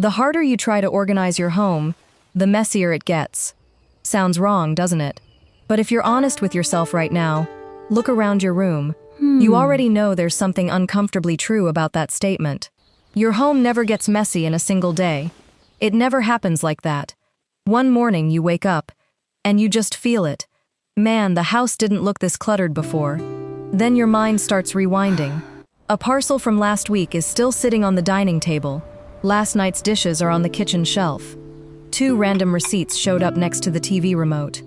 The harder you try to organize your home, the messier it gets. Sounds wrong, doesn't it? But if you're honest with yourself right now, look around your room. You already know there's something uncomfortably true about that statement. Your home never gets messy in a single day. It never happens like that. One morning you wake up, and you just feel it. Man, the house didn't look this cluttered before. Then your mind starts rewinding. A parcel from last week is still sitting on the dining table. Last night's dishes are on the kitchen shelf. 2 random receipts showed up next to the TV remote.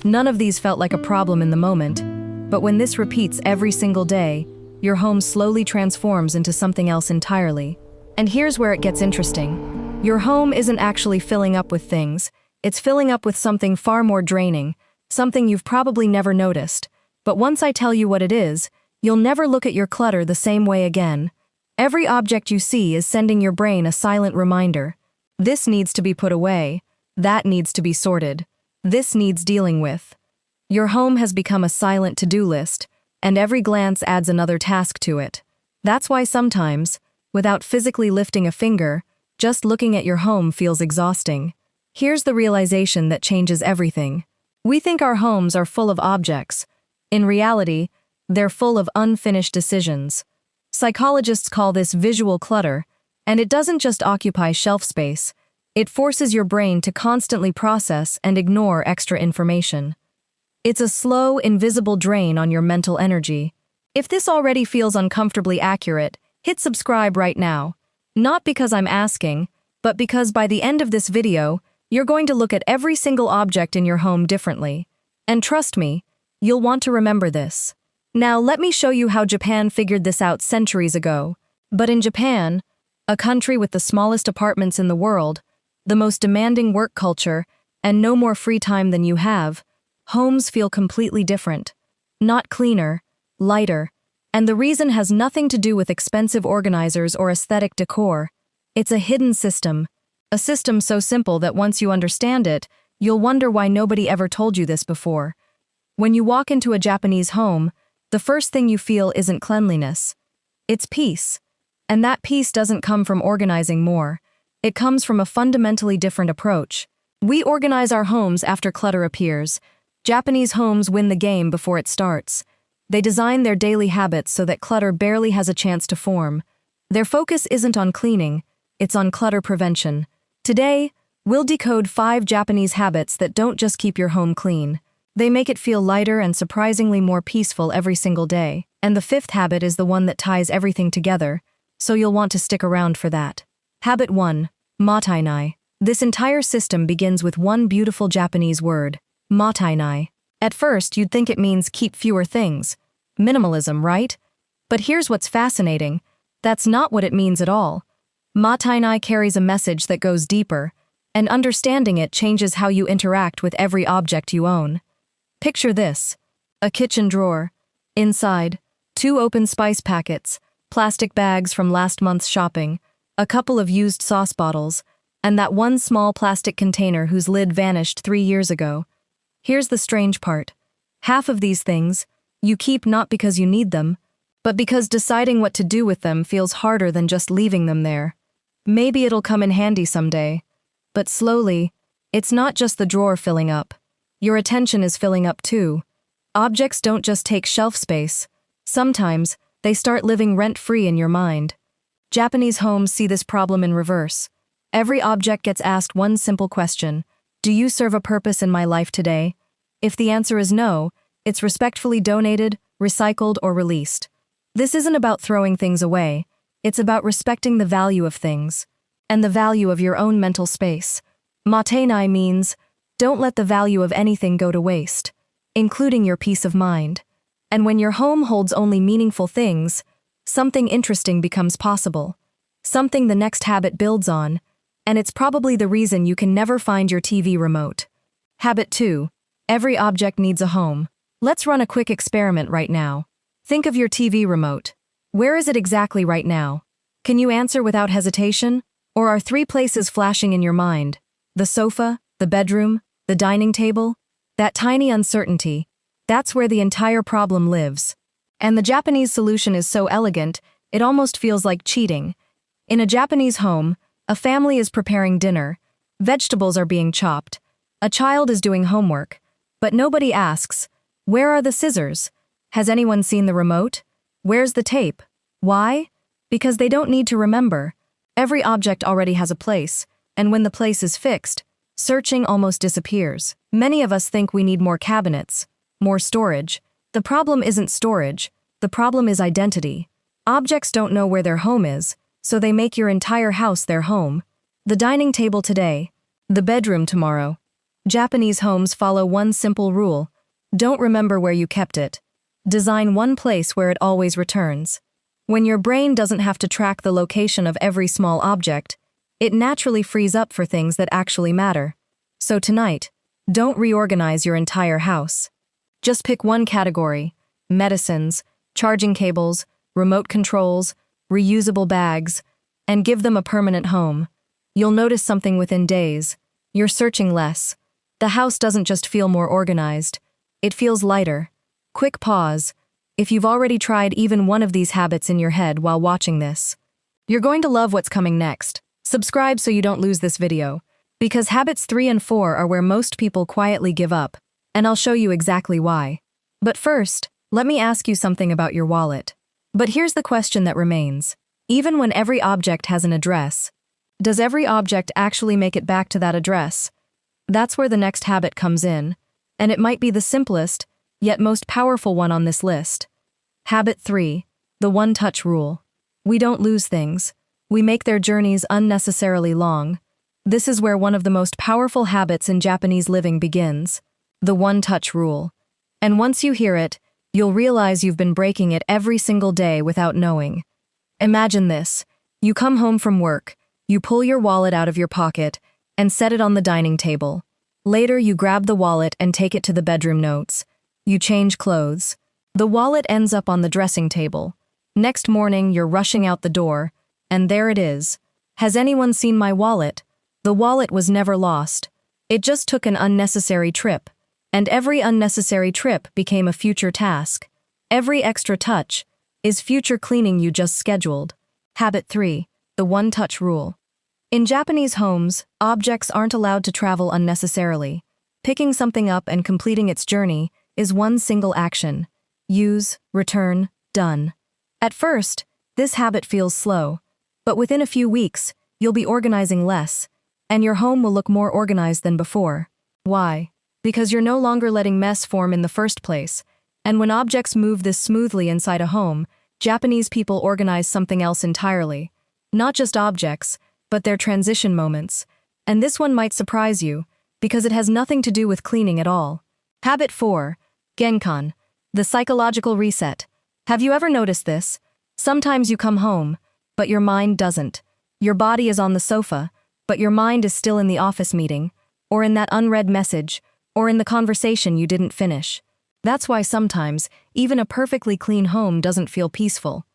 None of these felt like a problem in the moment, but when this repeats every single day, your home slowly transforms into something else entirely. And here's where it gets interesting. Your home isn't actually filling up with things, it's filling up with something far more draining, something you've probably never noticed. But once I tell you what it is, you'll never look at your clutter the same way again. Every object you see is sending your brain a silent reminder. This needs to be put away. That needs to be sorted. This needs dealing with. Your home has become a silent to-do list, and every glance adds another task to it. That's why sometimes, without physically lifting a finger, just looking at your home feels exhausting. Here's the realization that changes everything. We think our homes are full of objects. In reality, they're full of unfinished decisions. Psychologists call this visual clutter, and it doesn't just occupy shelf space. It forces your brain to constantly process and ignore extra information. It's a slow, invisible drain on your mental energy. If this already feels uncomfortably accurate, hit subscribe right now. Not because I'm asking, but because by the end of this video, you're going to look at every single object in your home differently. And trust me, you'll want to remember this. Now let me show you how Japan figured this out centuries ago. But in Japan, a country with the smallest apartments in the world, the most demanding work culture, and no more free time than you have, homes feel completely different. Not cleaner, lighter, and the reason has nothing to do with expensive organizers or aesthetic decor. It's a hidden system. A system so simple that once you understand it, you'll wonder why nobody ever told you this before. When you walk into a Japanese home, the first thing you feel isn't cleanliness. It's peace. And that peace doesn't come from organizing more. It comes from a fundamentally different approach. We organize our homes after clutter appears. Japanese homes win the game before it starts. They design their daily habits so that clutter barely has a chance to form. Their focus isn't on cleaning, it's on clutter prevention. Today, we'll decode 5 Japanese habits that don't just keep your home clean. They make it feel lighter and surprisingly more peaceful every single day. And the 5th habit is the one that ties everything together, so you'll want to stick around for that. Habit 1. Mottainai. This entire system begins with one beautiful Japanese word, Mottainai. At first, you'd think it means keep fewer things. Minimalism, right? But here's what's fascinating. That's not what it means at all. Mottainai carries a message that goes deeper, and understanding it changes how you interact with every object you own. Picture this. A kitchen drawer. Inside, 2 open spice packets, plastic bags from last month's shopping, a couple of used sauce bottles, and that one small plastic container whose lid vanished 3 years ago. Here's the strange part. Half of these things, you keep not because you need them, but because deciding what to do with them feels harder than just leaving them there. Maybe it'll come in handy someday. But slowly, it's not just the drawer filling up. Your attention is filling up too. Objects don't just take shelf space. Sometimes, they start living rent-free in your mind. Japanese homes see this problem in reverse. Every object gets asked one simple question: do you serve a purpose in my life today? If the answer is no, it's respectfully donated, recycled, or released. This isn't about throwing things away. It's about respecting the value of things, and the value of your own mental space. Mottainai means, don't let the value of anything go to waste, including your peace of mind. And when your home holds only meaningful things, something interesting becomes possible. Something the next habit builds on, and it's probably the reason you can never find your TV remote. Habit 2. Every object needs a home. Let's run a quick experiment right now. Think of your TV remote. Where is it exactly right now? Can you answer without hesitation? Or are 3 places flashing in your mind? The sofa, the bedroom, the dining table? That tiny uncertainty, that's where the entire problem lives. And the Japanese solution is so elegant, it almost feels like cheating. In a Japanese home, A family is preparing dinner. Vegetables are being chopped. A child is doing homework. But nobody asks, where are the scissors? Has anyone seen the remote? Where's the tape? Why? Because they don't need to remember. Every object already has a place, and when the place is fixed, searching almost disappears. Many of us think we need more cabinets, more storage. The problem isn't storage, the problem is identity. Objects don't know where their home is, so they make your entire house their home. The dining table today, the bedroom tomorrow. Japanese homes follow one simple rule: don't remember where you kept it. Design one place where it always returns. When your brain doesn't have to track the location of every small object, it naturally frees up for things that actually matter. So tonight, don't reorganize your entire house. Just pick one category: medicines, charging cables, remote controls, reusable bags, and give them a permanent home. You'll notice something within days. You're searching less. The house doesn't just feel more organized, it feels lighter. Quick pause. If you've already tried even one of these habits in your head while watching this, you're going to love what's coming next. Subscribe so you don't lose this video, because habits 3 and 4 are where most people quietly give up, and I'll show you exactly why. But first, let me ask you something about your wallet. But here's the question that remains. Even when every object has an address, does every object actually make it back to that address? That's where the next habit comes in, and it might be the simplest, yet most powerful one on this list. Habit 3, the one-touch rule. We don't lose things. We make their journeys unnecessarily long. This is where one of the most powerful habits in Japanese living begins, the one-touch rule. And once you hear it, you'll realize you've been breaking it every single day without knowing. Imagine this. You come home from work, you pull your wallet out of your pocket, and set it on the dining table. Later, you grab the wallet and take it to the bedroom notes. You change clothes. The wallet ends up on the dressing table. Next morning, you're rushing out the door, and there it is. Has anyone seen my wallet? The wallet was never lost. It just took an unnecessary trip. And every unnecessary trip became a future task. Every extra touch is future cleaning you just scheduled. Habit 3, the one-touch rule. In Japanese homes, objects aren't allowed to travel unnecessarily. Picking something up and completing its journey is one single action. Use, return, done. At first, this habit feels slow, but within a few weeks, you'll be organizing less, and your home will look more organized than before. Why? Because you're no longer letting mess form in the first place, and when objects move this smoothly inside a home, Japanese people organize something else entirely. Not just objects, but their transition moments. And this one might surprise you, because it has nothing to do with cleaning at all. Habit 4, Genkan, the psychological reset. Have you ever noticed this? Sometimes you come home, but your mind doesn't. Your body is on the sofa, but your mind is still in the office meeting, or in that unread message, or in the conversation you didn't finish. That's why sometimes, even a perfectly clean home doesn't feel peaceful.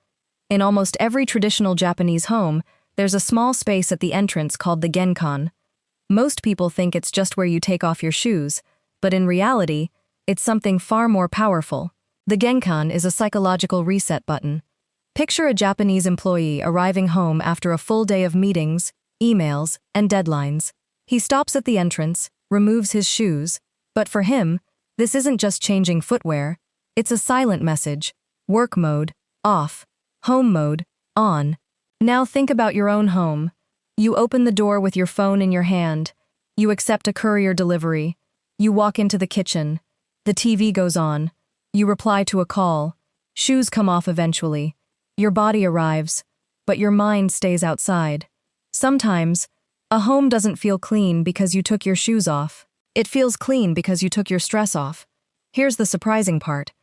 In almost every traditional Japanese home, there's a small space at the entrance called the Genkan. Most people think it's just where you take off your shoes, but in reality, it's something far more powerful. The Genkan is a psychological reset button. Picture a Japanese employee arriving home after a full day of meetings, emails, and deadlines. He stops at the entrance, removes his shoes, but for him, this isn't just changing footwear, it's a silent message. Work mode, off. Home mode, on. Now think about your own home. You open the door with your phone in your hand. You accept a courier delivery. You walk into the kitchen. The TV goes on. You reply to a call. Shoes come off eventually. Your body arrives, but your mind stays outside. Sometimes, a home doesn't feel clean because you took your shoes off. It feels clean because you took your stress off. Here's the surprising part.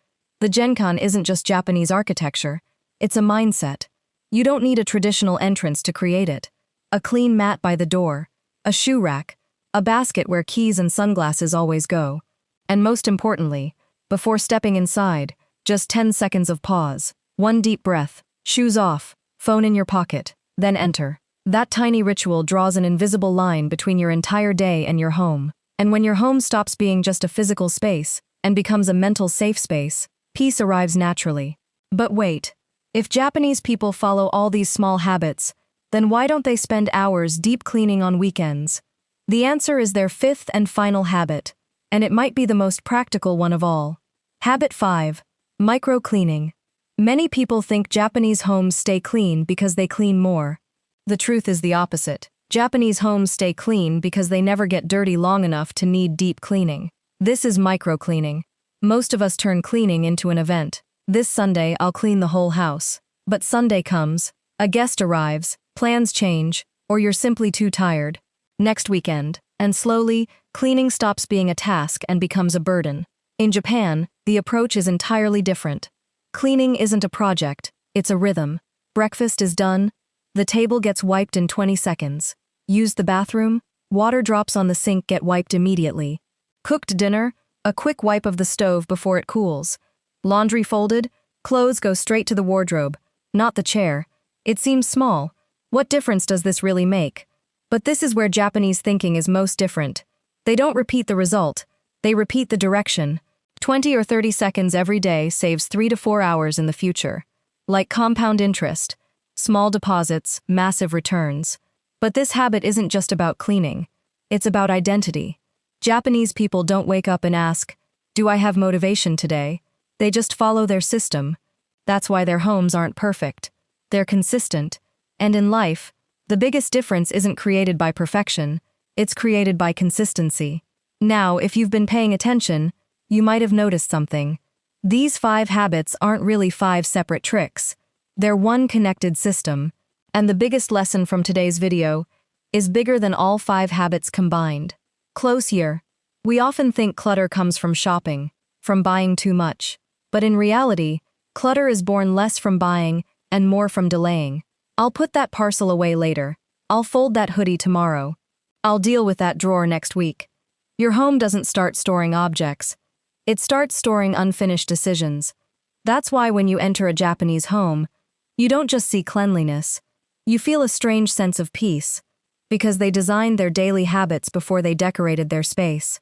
The Genkan isn't just Japanese architecture. It's a mindset. You don't need a traditional entrance to create it. A clean mat by the door, a shoe rack, a basket where keys and sunglasses always go. And most importantly, before stepping inside, just 10 seconds of pause. One deep breath, shoes off, phone in your pocket, then enter. That tiny ritual draws an invisible line between your entire day and your home. And when your home stops being just a physical space and becomes a mental safe space, peace arrives naturally. But wait, if Japanese people follow all these small habits, then why don't they spend hours deep cleaning on weekends? The answer is their fifth and final habit, and it might be the most practical one of all. Habit 5. Micro-cleaning. Many people think Japanese homes stay clean because they clean more. The truth is the opposite. Japanese homes stay clean because they never get dirty long enough to need deep cleaning. This is micro-cleaning. Most of us turn cleaning into an event. This Sunday, I'll clean the whole house. But Sunday comes, a guest arrives, plans change, or you're simply too tired. Next weekend, and slowly, cleaning stops being a task and becomes a burden. In Japan, the approach is entirely different. Cleaning isn't a project, it's a rhythm. Breakfast is done, the table gets wiped in 20 seconds. Use the bathroom, water drops on the sink get wiped immediately. Cooked dinner, a quick wipe of the stove before it cools. Laundry folded, clothes go straight to the wardrobe, not the chair. It seems small. What difference does this really make? But this is where Japanese thinking is most different. They don't repeat the result, they repeat the direction. 20 or 30 seconds every day saves 3 to 4 hours in the future. Like compound interest, small deposits, massive returns. But this habit isn't just about cleaning. It's about identity. Japanese people don't wake up and ask, "Do I have motivation today?" They just follow their system. That's why their homes aren't perfect. They're consistent. And in life, the biggest difference isn't created by perfection, it's created by consistency. Now, if you've been paying attention, you might have noticed something. These 5 habits aren't really 5 separate tricks. They're one connected system. And the biggest lesson from today's video is bigger than all 5 habits combined. Close here. We often think clutter comes from shopping, from buying too much. But in reality, clutter is born less from buying and more from delaying. I'll put that parcel away later. I'll fold that hoodie tomorrow. I'll deal with that drawer next week. Your home doesn't start storing objects. It starts storing unfinished decisions. That's why when you enter a Japanese home, you don't just see cleanliness. You feel a strange sense of peace, because they designed their daily habits before they decorated their space.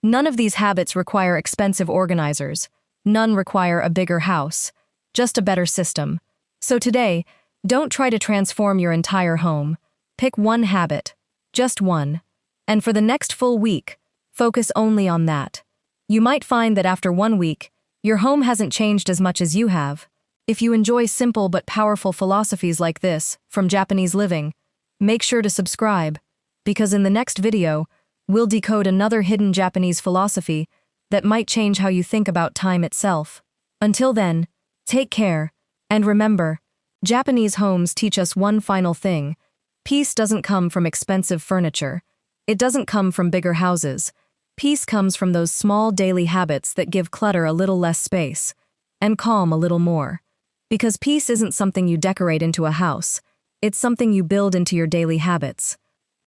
None of these habits require expensive organizers. None require a bigger house. Just a better system. So today, don't try to transform your entire home. Pick one habit. Just one. And for the next full week, focus only on that. You might find that after 1 week, your home hasn't changed as much as you have. If you enjoy simple but powerful philosophies like this from Japanese living, make sure to subscribe, because in the next video, we'll decode another hidden Japanese philosophy that might change how you think about time itself. Until then, take care, and remember, Japanese homes teach us one final thing. Peace doesn't come from expensive furniture. It doesn't come from bigger houses. Peace comes from those small daily habits that give clutter a little less space, and calm a little more. Because peace isn't something you decorate into a house, it's something you build into your daily habits.